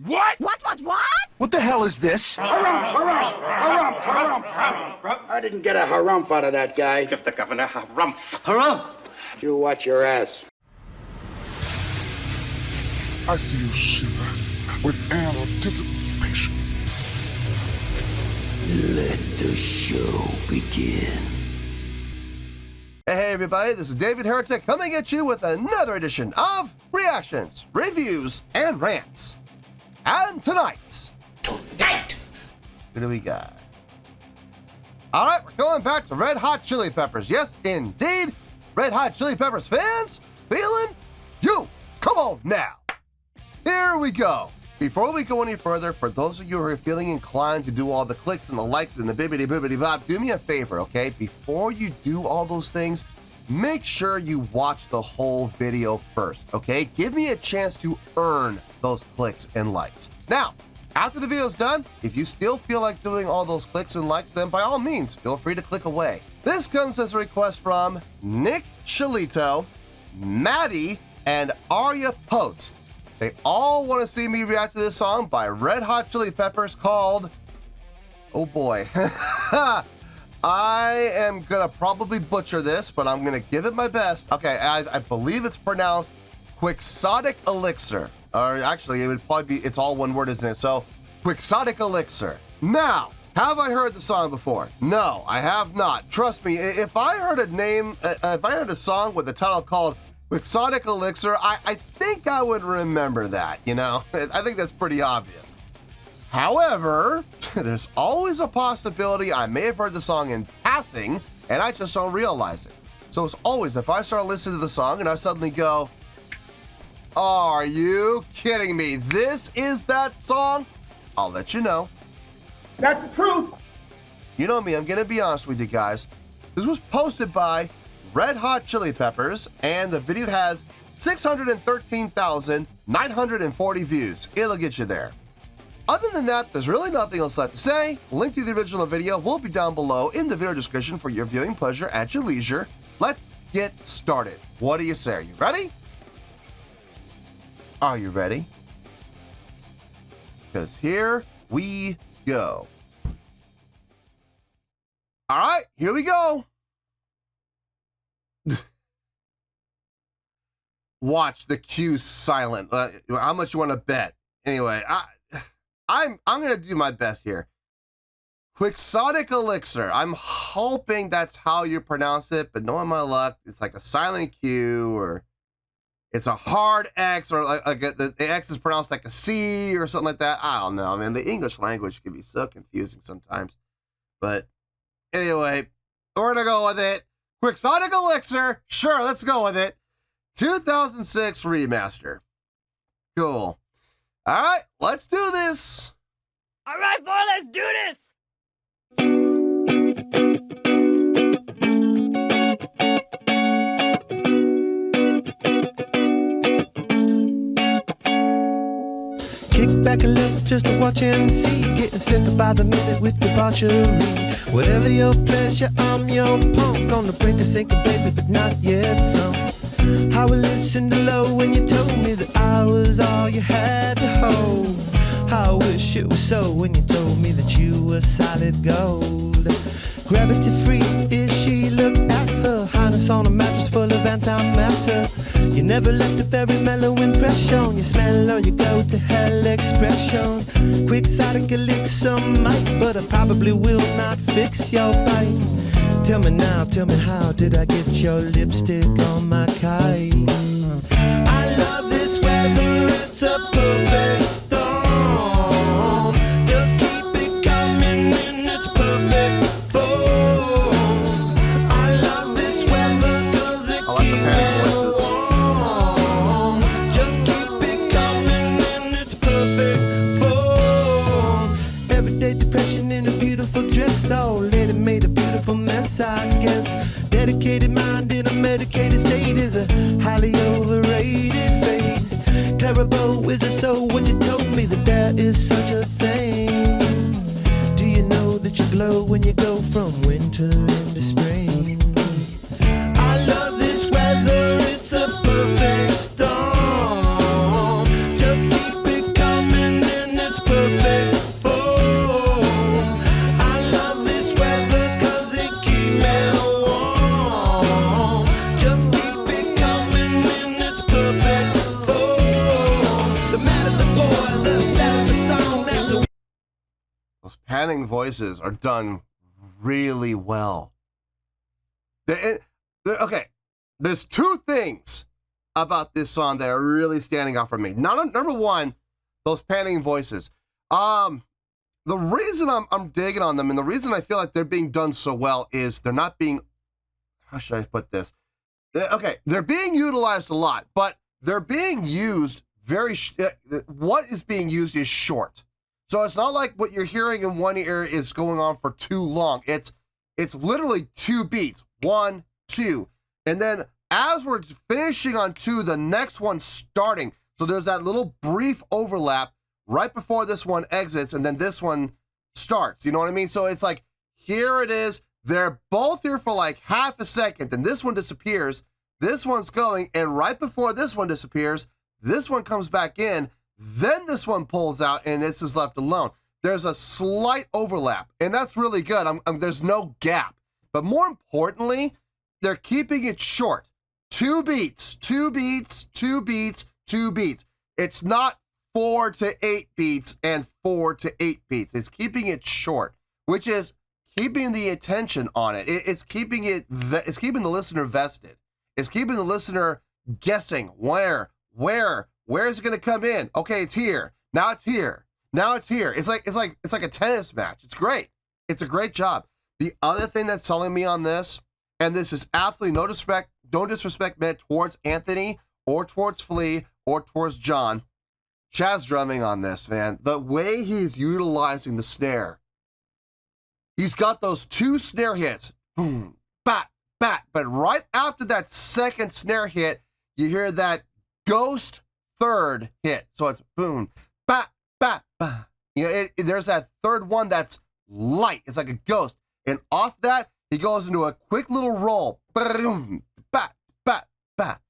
What? What? What the hell is this? Harumph. I didn't get a harumph out of that guy. Give the governor harumph. Harumph! You watch your ass. I see you shiver with anticipation. Let the show begin. Hey everybody, this is David Heretic coming at you with another edition of Reactions, Reviews, and Rants. And tonight, who do we got? Alright, we're going back to Red Hot Chili Peppers. Yes, indeed, Red Hot Chili Peppers fans, feeling you. Come on now. Here we go. Before we go any further, for those of you who are feeling inclined to do all the clicks and the likes and the bibbidi-bibbidi-bop, do me a favor, okay? Before you do all those things, make sure you watch the whole video first, okay? Give me a chance to earn those clicks and likes. Now, after the video's done, if you still feel like doing all those clicks and likes, then by all means, feel free to click away. This comes as a request from Nick Chilito, Maddie, and Arya Post. They all want to see me react to this song by Red Hot Chili Peppers called, oh boy, I am gonna probably butcher this, but I'm gonna give it my best. Okay, I believe it's pronounced Quixoticelixer, or actually it would probably be, it's all one word, isn't it? So, Quixoticelixer. Now, have I heard the song before? No, I have not. Trust me, if I heard a song with a title called Quixoticelixer, I think I would remember that, you know? I think that's pretty obvious. However, there's always a possibility I may have heard the song in passing and I just don't realize it. So as always, if I start listening to the song and I suddenly go, are you kidding me? This is that song? I'll let you know. That's the truth. You know me, I'm gonna be honest with you guys. This was posted by Red Hot Chili Peppers, and the video has 613,940 views. It'll get you there. Other than that, there's really nothing else left to say. Link to the original video will be down below in the video description for your viewing pleasure at your leisure. Let's get started. What do you say? Are you ready? Are you ready? Because here we go. All right, here we go. Watch the cue silent. How much you want to bet? Anyway, I'm gonna do my best here. Quixoticelixer. I'm hoping that's how you pronounce it, but knowing my luck, it's like a silent Q, or it's a hard X, or the X is pronounced like a C or something like that. I don't know. I mean, the English language can be so confusing sometimes. But anyway, we're gonna go with it. Quixoticelixer. Sure, let's go with it. 2006 remaster. Cool. All right, let's do this. All right, boy, let's do this. Kick back a little just to watch and see. Getting sicker by the minute with debauchery. Whatever your pleasure, I'm your punk. On the brink of sinking, baby, but not yet some. How I listened to low when you told me that I was all you had to hold. How I wish it was so when you told me that you were solid gold. Gravity free is she, look at her. Highness on a mattress full of antimatter. You never left a very mellow impression. You smell or you go to hell expression. Quixoticelixer might, but I probably will not fix your bite. Tell me now, tell me how did I get your lipstick on my kite? I love this weather, it's a perfect storm. Just keep it coming in its perfect form. I love this weather cause it keeps it warm. Just keep it coming in its perfect form. Everyday depression in a beautiful dress, so lady made a beautiful mess, I guess. Dedicated mind in a medicated state is a highly overrated fate. Terrible is it so what you told me that there is such a thing? Do you know that you glow when you go from winter into spring? I love this weather, it's a perfect storm. Just keep it coming panning voices are done really well. Okay, there's two things about this song that are really standing out for me. Number one, those panning voices. The reason I'm digging on them and the reason I feel like they're being done so well is they're not being, how should I put this? Okay, they're being utilized a lot, but they're being used what is being used is short. So it's not like what you're hearing in one ear is going on for too long. It's literally 2 beats, 1, 2. And then as we're finishing on 2, the next one's starting. So there's that little brief overlap right before this one exits and then this one starts. You know what I mean? So it's like, here it is. They're both here for like half a second, then this one disappears. This one's going, and right before this one disappears, this one comes back in, then this one pulls out, and this is left alone. There's a slight overlap, and that's really good. There's no gap. But more importantly, they're keeping it short. 2 beats, 2 beats, 2 beats, 2 beats. It's not 4 to 8 beats and 4 to 8 beats. It's keeping it short, which is keeping the attention on it. It's keeping the listener vested. It's keeping the listener guessing where is it going to come in? Okay, it's here. Now it's here. Now it's here. It's like a tennis match. It's great. It's a great job. The other thing that's selling me on this, and this is absolutely no disrespect meant towards Anthony or towards Flea or towards John. Chaz drumming on this, man. The way he's utilizing the snare. He's got those 2 snare hits. Boom, bat, bat. But right after that second snare hit, you hear that ghost third hit. So it's boom, bat, bat, bat. You know, there's that third one that's light. It's like a ghost. And off that, he goes into a quick little roll. Boom, bat, bat, bat.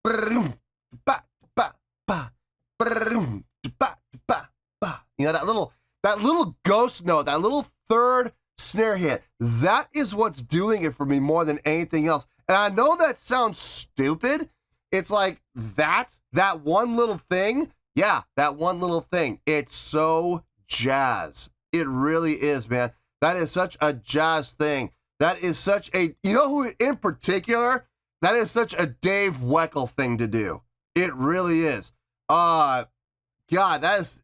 Boom, bat, bat, bat. Boom, bat, bat, bat. You know, that little ghost note, that little third snare hit, that is what's doing it for me more than anything else. And I know that sounds stupid. It's like that one little thing. Yeah, that one little thing. It's so jazz. It really is, man. That is such a jazz thing. That is such a, you know who in particular, that is such a Dave Weckl thing to do. It really is. God, that is,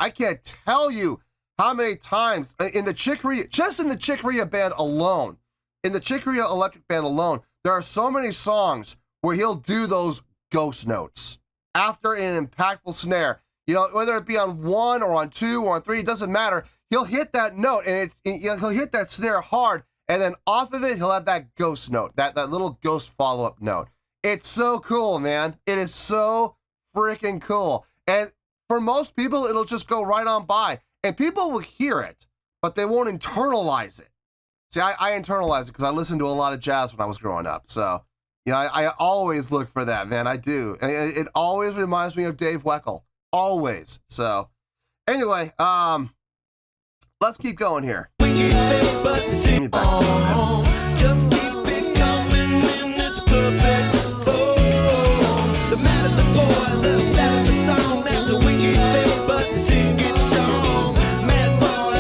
I can't tell you how many times in the Chick Corea band alone, in the Chick Corea Electric Band alone, there are so many songs where he'll do those ghost notes after an impactful snare. You know, whether it be on 1 or on 2 or on 3, it doesn't matter. He'll hit that note and he'll hit that snare hard, and then off of it, he'll have that ghost note, that little ghost follow-up note. It's so cool, man. It is so freaking cool. And for most people, it'll just go right on by. And people will hear it, but they won't internalize it. See, I internalize it because I listened to a lot of jazz when I was growing up. So, you know, I always look for that, man. I do. It always reminds me of Dave Weckl. Always. So, anyway, let's keep going here. Just keep it coming when it's perfect. Oh, the matter the boy, the sad of the song, that's a wicked bit, but the sing gets strong. Mad boy,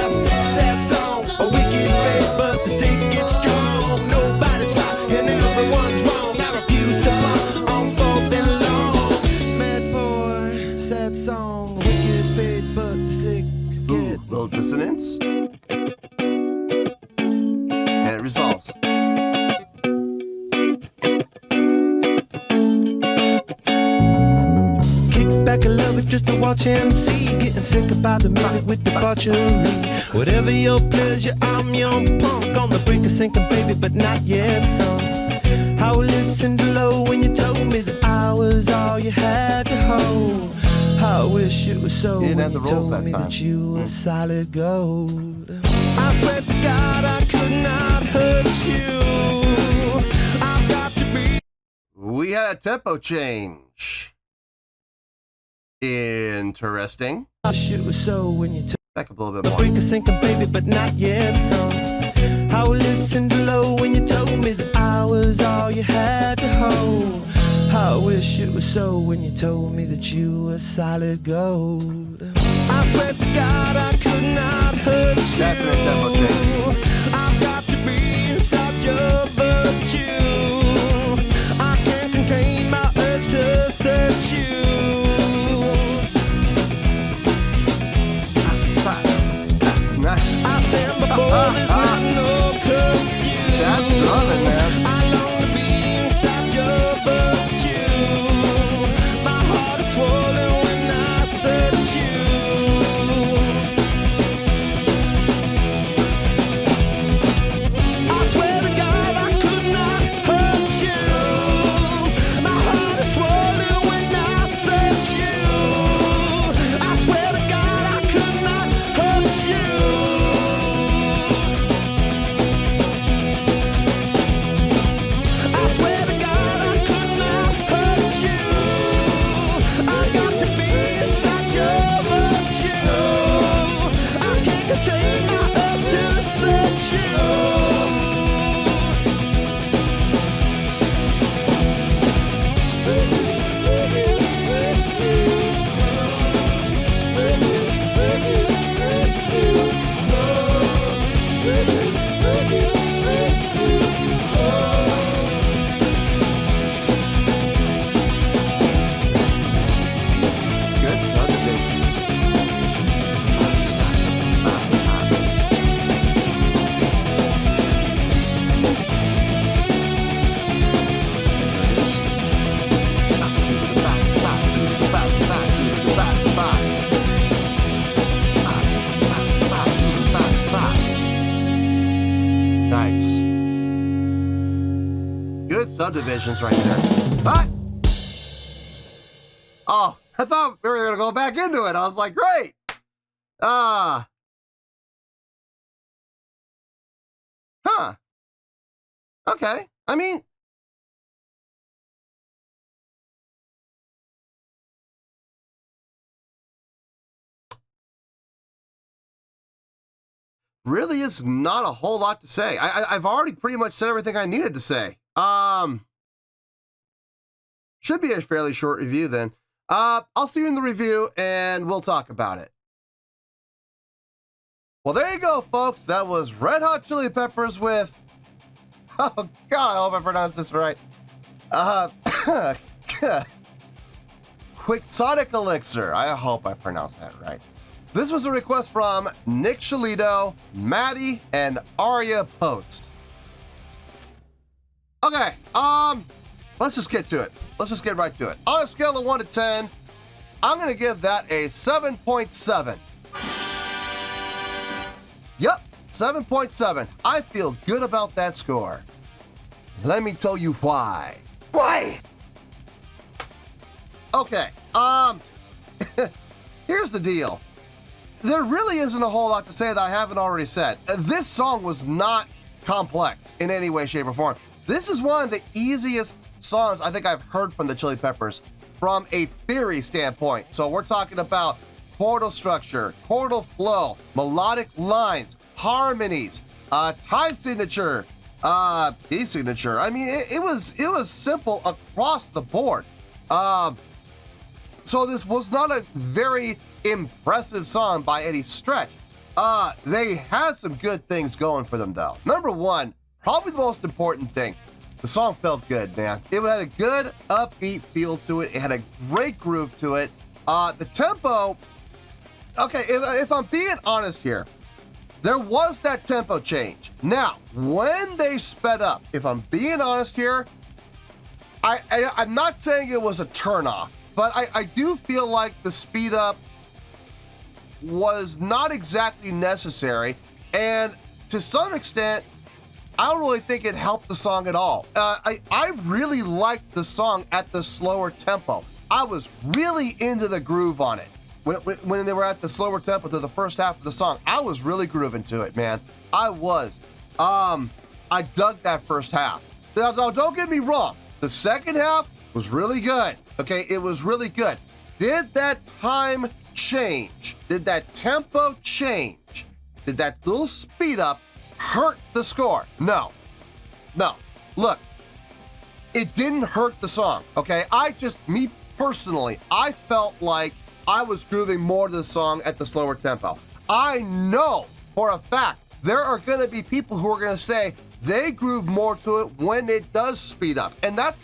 sad song, a wicked bit, but the sing gets strong. Nobody's right and everyone's wrong. I refuse to block on both and long. Mad boy, sad song, a wicked bit, but the sing gets strong. Little dissonance. And it resolves. Kick back a little bit just to watch and see. Getting sick about the minute with debauchery. Whatever your pleasure, I'm your punk. On the brink of sinking, baby, but not yet sunk. I will listen below when you told me that I was all you had to hold. I wish it was so when you told me that you were solid gold. I swear to God I could not hurt you. I've got to be. We had a tempo change. Interesting. I wish it was so when you told back up a little bit the more. brink of sinking, baby, but not yet sunk. I will listen below when you told me that I was all you had to hold. I wish it was so when you told me that you were solid gold. I swear to God I could not hurt you. Definite tempo change. I've got to be inside your virtue. I can't contain my urge to search you. Nice. I stand before this man, no curfew. That's loving, man. I long to be inside your virtue. My heart is swollen when I search you. I swear to God I could not hurt you. My heart is swollen when I search you. I swear to God I could not hurt you. I swear to God I could not hurt you. I got to be inside your virtue. I can't contain my urge to search you. Good subdivisions. Nice. Good subdivisions right there. But oh, I thought we were gonna go back into it. I was like, great. Huh. Okay. I mean, really is not a whole lot to say. I've already pretty much said everything I needed to say. Should be a fairly short review then. I'll see you in the review and we'll talk about it. Well, there you go, folks. That was Red Hot Chili Peppers with, oh God, I hope I pronounced this right. Quixoticelixer. I hope I pronounced that right. This was a request from Nick Shalito, Maddie, and Arya Post. Okay, let's just get to it. Let's just get right to it. On a scale of 1 to 10, I'm gonna give that a 7.7. Yep, 7.7. I feel good about that score. Let me tell you why. Why? Okay, here's the deal. There really isn't a whole lot to say that I haven't already said. This song was not complex in any way, shape, or form. This is one of the easiest songs I think I've heard from the Chili Peppers from a theory standpoint. So we're talking about chordal structure, chordal flow, melodic lines, harmonies, time signature, key signature. I mean, it was simple across the board. So this was not a very impressive song by any stretch. They had some good things going for them though. Number one, probably the most important thing, the song felt good, man. It had a good upbeat feel to it. It had a great groove to it. The tempo, okay, if I'm being honest here, there was that tempo change. Now, when they sped up, if I'm being honest here, I'm not saying it was a turnoff, but I do feel like the speed up was not exactly necessary, and to some extent, I don't really think it helped the song at all. I really liked the song at the slower tempo. I was really into the groove on it. When they were at the slower tempo through the first half of the song, I was really grooving to it, man. I was. I dug that first half. Now, don't get me wrong. The second half was really good. Okay, it was really good. Did that time change? Did that tempo change? Did that little speed up hurt the score? No. Look, it didn't hurt the song, okay? Me personally, I felt like I was grooving more to the song at the slower tempo. I know for a fact there are gonna be people who are gonna say they groove more to it when it does speed up. And that's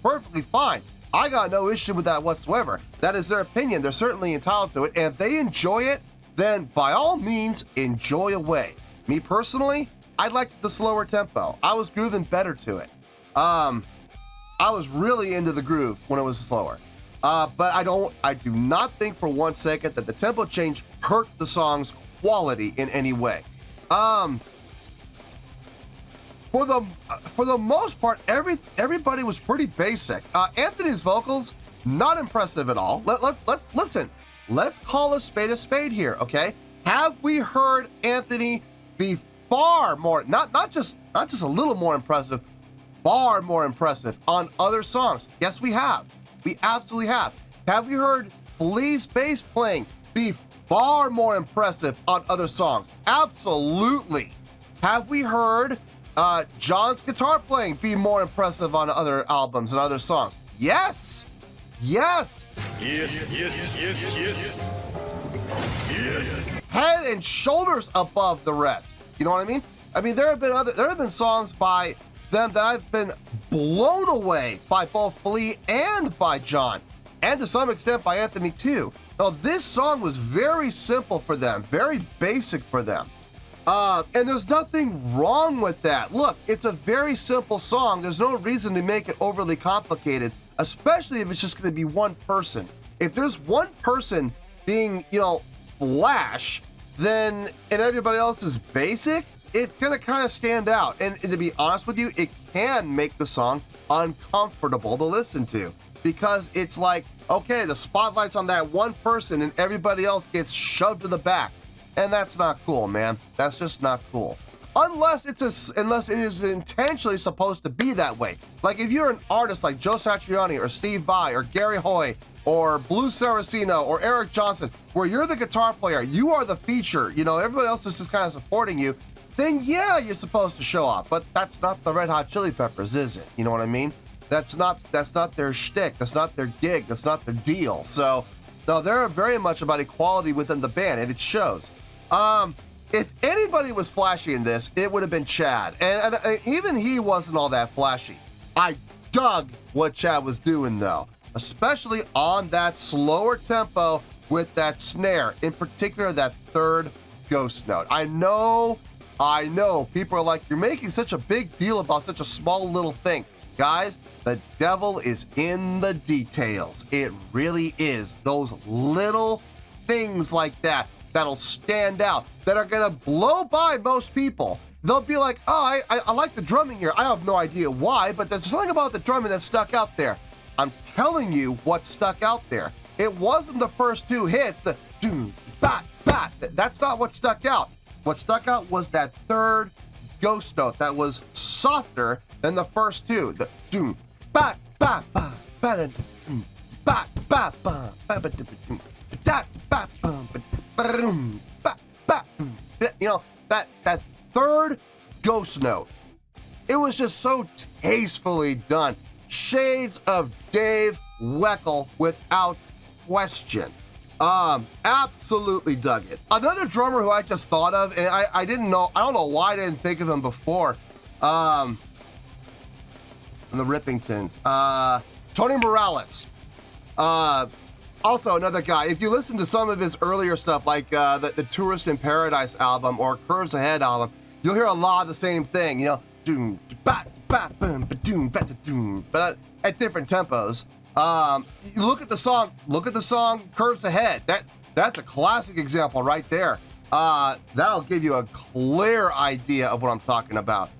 perfectly fine. I got no issue with that whatsoever. That is their opinion. They're certainly entitled to it. And if they enjoy it, then by all means, enjoy away. Me personally, I liked the slower tempo. I was grooving better to it. I was really into the groove when it was slower. But I do not think for 1 second that the tempo change hurt the song's quality in any way. For the most part, everybody was pretty basic. Anthony's vocals, not impressive at all. Let's listen. Let's call a spade here, okay? Have we heard Anthony be far more, not just a little more impressive, far more impressive on other songs? Yes, we have. We absolutely have. Have we heard Flea's bass playing be far more impressive on other songs? Absolutely. Have we heard John's guitar playing be more impressive on other albums and other songs? Yes. Yes. Yes. Head and shoulders above the rest. You know what I mean? I mean, there have been songs by them that I've been blown away by both Flea and by John, and to some extent by Anthony too. Now, this song was very simple for them, very basic for them. And there's nothing wrong with that. Look, it's a very simple song. There's no reason to make it overly complicated, especially if it's just going to be one person. If there's one person being, Flash, then, and everybody else is basic, it's going to kind of stand out. And to be honest with you, it can make the song uncomfortable to listen to, because it's like, okay, the spotlight's on that one person and everybody else gets shoved to the back. And that's not cool, man. That's just not cool. Unless it is intentionally supposed to be that way. Like if you're an artist like Joe Satriani or Steve Vai or Gary Hoy or Blue Saraceno or Eric Johnson, where you're the guitar player, you are the feature, everybody else is just kind of supporting you, then yeah, you're supposed to show off. But that's not the Red Hot Chili Peppers, is it? You know what I mean? That's not their shtick. That's not their gig. That's not their deal. So, no, they're very much about equality within the band, and it shows. If anybody was flashy in this, it would have been Chad. And even he wasn't all that flashy. I dug what Chad was doing, though, especially on that slower tempo with that snare, in particular that third ghost note. I know, people are like, you're making such a big deal about such a small little thing. Guys, the devil is in the details. It really is. Those little things like that that'll stand out, that are gonna blow by most people. They'll be like, oh, I like the drumming here. I have no idea why, but there's something about the drumming that stuck out there. I'm telling you what stuck out there. It wasn't the first two hits, the doom, bat, bat. That's not what stuck out. What stuck out was that third ghost note that was softer than the first two. The doom, bat, bat, bat, bat, bat, bat, bat, bat, bat, that third ghost note, it was just so tastefully done. Shades of Dave Weckl without question. Absolutely dug it. Another drummer who I just thought of, and I don't know why I didn't think of him before, from the Rippingtons, Tony Morales. Also, another guy, if you listen to some of his earlier stuff, like the Tourist in Paradise album or Curves Ahead album, you'll hear a lot of the same thing, doom, bat, bat, boom, doom, bat, doom, but at different tempos. You look at the song Curves Ahead. That's a classic example right there. That'll give you a clear idea of what I'm talking about.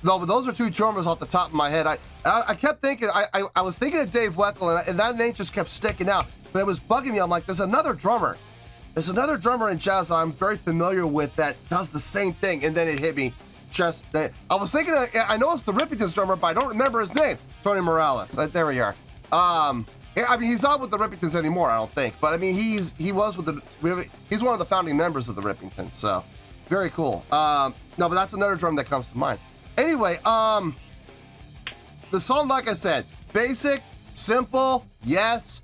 No, but those are two drummers off the top of my head. I kept thinking, I was thinking of Dave Weckl, and that name just kept sticking out. But it was bugging me. I'm like, there's another drummer. There's another drummer in jazz that I'm very familiar with that does the same thing. And then it hit me just, I was thinking, I know it's the Rippingtons drummer, but I don't remember his name. Tony Morales. There we are. He's not with the Rippingtons anymore, I don't think. But he's one of the founding members of the Rippingtons. So very cool. No, but that's another drum that comes to mind. Anyway, the song, like I said, basic, simple, yes,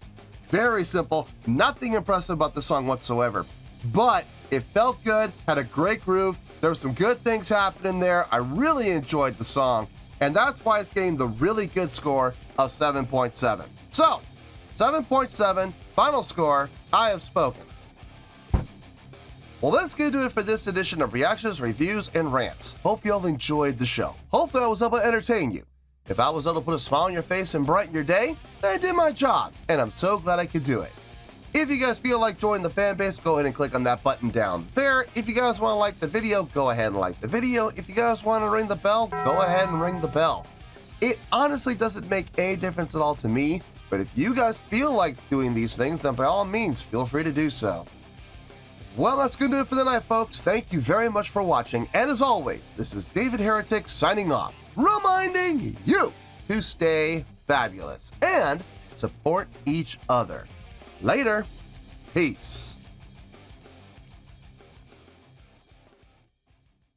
very simple. Nothing impressive about the song whatsoever. But it felt good, had a great groove. There were some good things happening there. I really enjoyed the song. And that's why it's getting the really good score of 7.7. So, 7.7, final score, I have spoken. Well, that's going to do it for this edition of Reactions, Reviews, and Rants. Hope you all enjoyed the show. Hopefully I was able to entertain you. If I was able to put a smile on your face and brighten your day, then I did my job, and I'm so glad I could do it. If you guys feel like joining the fan base, go ahead and click on that button down there. If you guys want to like the video, go ahead and like the video. If you guys want to ring the bell, go ahead and ring the bell. It honestly doesn't make any difference at all to me, but if you guys feel like doing these things, then by all means, feel free to do so. Well, that's going to do it for the night, folks. Thank you very much for watching, and as always, this is David Heretic signing off, reminding you to stay fabulous and support each other. Later. Peace.